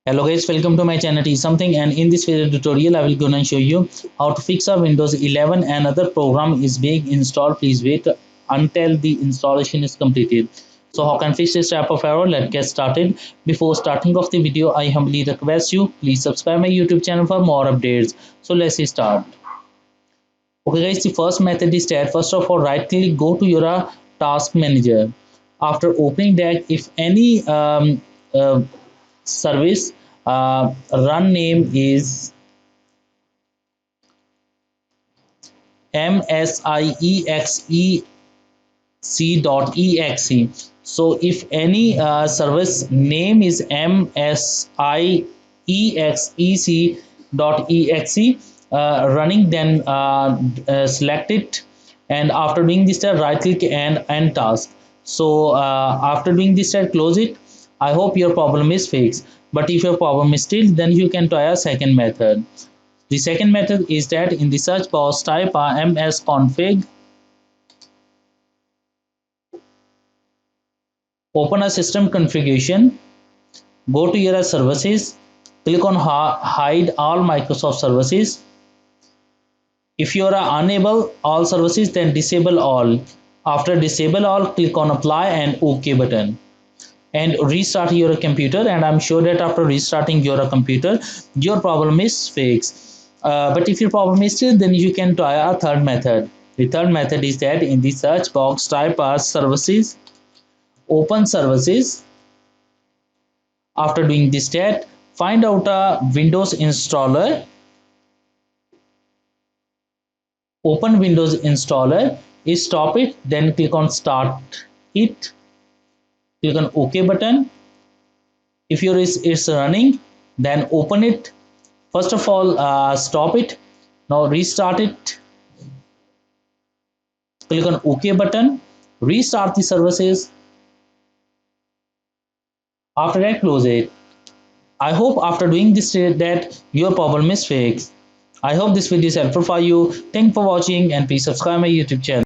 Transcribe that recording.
Hello guys, welcome to my channel T something, and in this video tutorial I will gonna show you how to fix a Windows 11 and other program is being installed. Please wait until the installation is completed. So how can fix this type of error? Let's get started. Before starting off the video, I humbly request you please subscribe my YouTube channel for more updates. So let's start. Okay guys, the first method is that first of all right click, go to your task manager. After opening that, if any service run name is msiexec.exe. So if any service name is msiexec.exe running, then select it, and after doing this step right click and end task. So after doing this step close it. I hope your problem is fixed, but if your problem is still, then you can try a second method. The second method is that in the search box type msconfig, open a system configuration, go to your services, click on hide all Microsoft services. If you are unable all services, then disable all. After disable all, click on apply and OK button and restart your computer, and I'm sure that after restarting your computer your problem is fixed. But if your problem is still, then you can try a third method. The third method is that in the search box type as services, open services. After doing this step, find out a Windows installer, open Windows installer, stop it, then click on start it, click on OK button. If your is running, then open it. First of all, stop it. Now restart it. Click on OK button. Restart the services. After that, close it. I hope after doing this that your problem is fixed. I hope this video is helpful for you. Thank you for watching, and please subscribe my YouTube channel.